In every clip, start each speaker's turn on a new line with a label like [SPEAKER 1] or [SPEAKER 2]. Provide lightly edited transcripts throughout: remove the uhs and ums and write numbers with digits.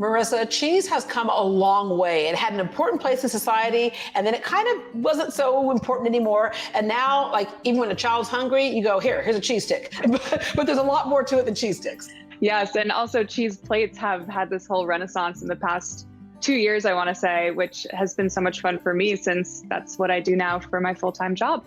[SPEAKER 1] Marissa, cheese has come a long way. It had an important place in society, and then it kind of wasn't so important anymore. And now, like, even when a child's hungry, you go, here's a cheese stick. But there's a lot more to it than cheese sticks.
[SPEAKER 2] Yes, and also cheese plates have had this whole renaissance in the past 2 years, I want to say, which has been so much fun for me since that's what I do now for my full-time job.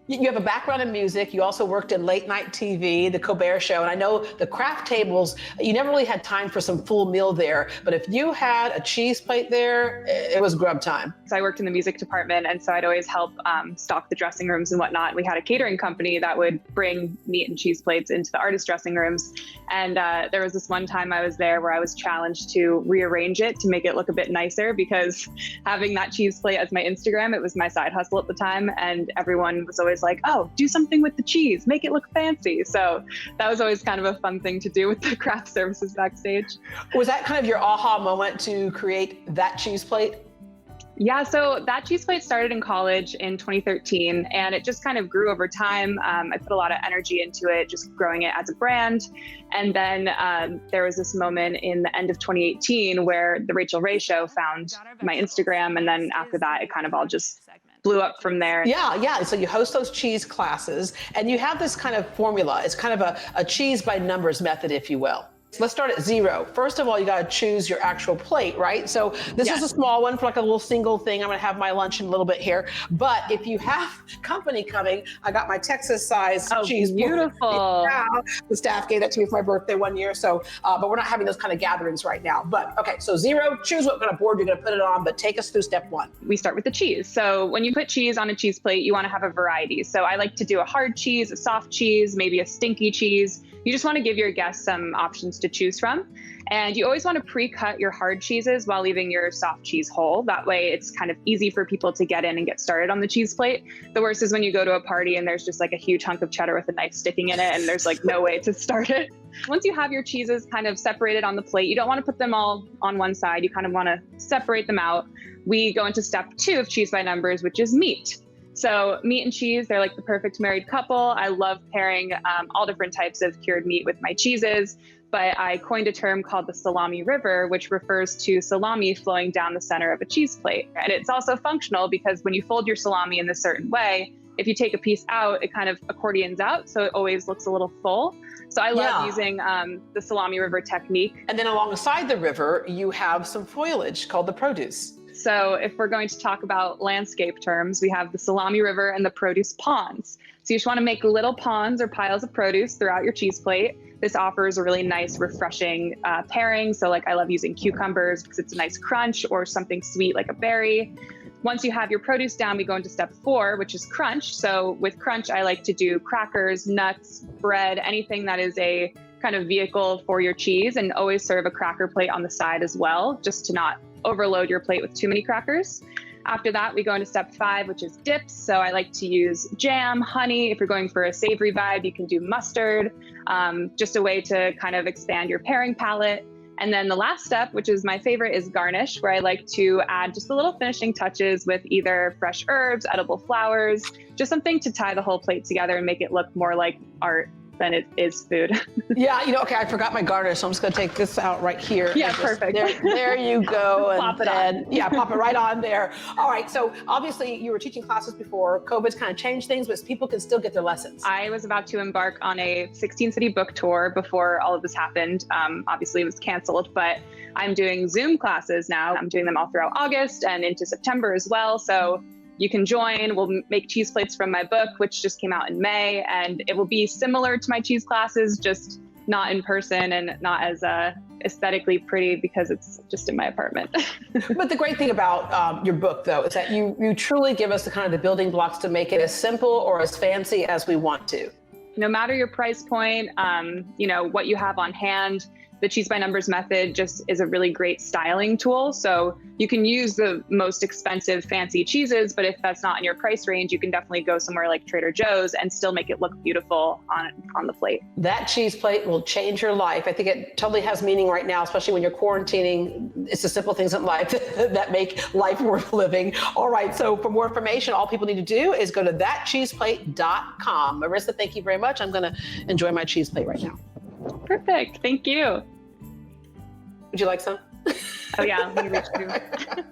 [SPEAKER 1] You have a background in music. You also worked in late night TV, the Colbert Show, and I know the craft tables, you never really had time for some full meal there, but if you had a cheese plate there, it was grub time.
[SPEAKER 2] So I worked in the music department, and so I'd always help stock the dressing rooms and whatnot. We had a catering company that would bring meat and cheese plates into the artist dressing rooms. And there was this one time I was there where I was challenged to rearrange it to make it look a bit nicer, because having that cheese plate as my Instagram, it was my side hustle at the time, and everyone was always like, oh, do something with the cheese, make it look fancy. So that was always kind of a fun thing to do with the craft services backstage.
[SPEAKER 1] Was that kind of your aha moment to create that cheese plate?
[SPEAKER 2] Yeah, so that cheese plate started in college in 2013, and it just kind of grew over time. I put a lot of energy into it, just growing it as a brand. And then there was this moment in the end of 2018 where the Rachel Ray Show found my Instagram. And then after that, it kind of all just blew up from there.
[SPEAKER 1] Yeah. So you host those cheese classes, and you have this kind of formula. It's kind of a cheese by numbers method, if you will. Let's start at zero. First of all, you got to choose your actual plate, right? So this is a small one for like a little single thing. I'm going to have my lunch in a little bit here. But if you have company coming, I got my Texas size cheese.
[SPEAKER 2] Beautiful.
[SPEAKER 1] Yeah, the staff gave that to me for my birthday one year. So, but we're not having those kind of gatherings right now. But okay, so zero, choose what kind of board you're going to put it on, but take us through step one.
[SPEAKER 2] We start with the cheese. So when you put cheese on a cheese plate, you want to have a variety. So I like to do a hard cheese, a soft cheese, maybe a stinky cheese. You just want to give your guests some options to choose from. And you always want to pre-cut your hard cheeses while leaving your soft cheese whole. That way it's kind of easy for people to get in and get started on the cheese plate. The worst is when you go to a party and there's just like a huge hunk of cheddar with a knife sticking in it and there's like no way to start it. Once you have your cheeses kind of separated on the plate, you don't want to put them all on one side. You kind of want to separate them out. We go into step two of cheese by numbers, which is meat. So meat and cheese, they're like the perfect married couple. I love pairing all different types of cured meat with my cheeses, but I coined a term called the salami river, which refers to salami flowing down the center of a cheese plate. And it's also functional because when you fold your salami in this certain way, if you take a piece out, it kind of accordions out, so it always looks a little full. So I love using the salami river technique.
[SPEAKER 1] And then alongside the river, you have some foliage called the produce.
[SPEAKER 2] So if we're going to talk about landscape terms, we have the salami river and the produce ponds. So you just want to make little ponds or piles of produce throughout your cheese plate. This offers a really nice, refreshing pairing. So like I love using cucumbers because it's a nice crunch, or something sweet like a berry. Once you have your produce down, we go into step 4, which is crunch. So with crunch, I like to do crackers, nuts, bread, anything that is a kind of vehicle for your cheese, and always serve a cracker plate on the side as well, just to not overload your plate with too many crackers. After that, we go into step 5, which is dips. So I like to use jam, honey. If you're going for a savory vibe, you can do mustard, just a way to kind of expand your pairing palette. And then the last step, which is my favorite, is garnish, where I like to add just the little finishing touches with either fresh herbs, edible flowers, just something to tie the whole plate together and make it look more like art than it is food.
[SPEAKER 1] Yeah, okay, I forgot my garnish, so I'm just gonna take this out right here.
[SPEAKER 2] Yeah, perfect.
[SPEAKER 1] There you go.
[SPEAKER 2] Pop it on.
[SPEAKER 1] Yeah, pop it right on there. All right, so obviously you were teaching classes before. COVID's kind of changed things, but people can still get their lessons.
[SPEAKER 2] I was about to embark on a 16-city book tour before all of this happened. Obviously it was canceled, but I'm doing Zoom classes now. I'm doing them all throughout August and into September as well. So you can join. We'll make cheese plates from my book, which just came out in May, and it will be similar to my cheese classes, just not in person and not as aesthetically pretty because it's just in my apartment.
[SPEAKER 1] But the great thing about your book, though, is that you truly give us the kind of the building blocks to make it as simple or as fancy as we want to.
[SPEAKER 2] No matter your price point, what you have on hand, the cheese by numbers method just is a really great styling tool. So you can use the most expensive fancy cheeses, but if that's not in your price range, you can definitely go somewhere like Trader Joe's and still make it look beautiful on the plate. That
[SPEAKER 1] cheese plate will change your life. I think it totally has meaning right now, especially when you're quarantining. It's the simple things in life that make life worth living. All right, so for more information, all people need to do is go to thatcheeseplate.com. Marissa, thank you very much. I'm gonna enjoy my cheese plate right now.
[SPEAKER 2] Perfect, thank you.
[SPEAKER 1] Would you like some?
[SPEAKER 2] Oh yeah, let me reach through.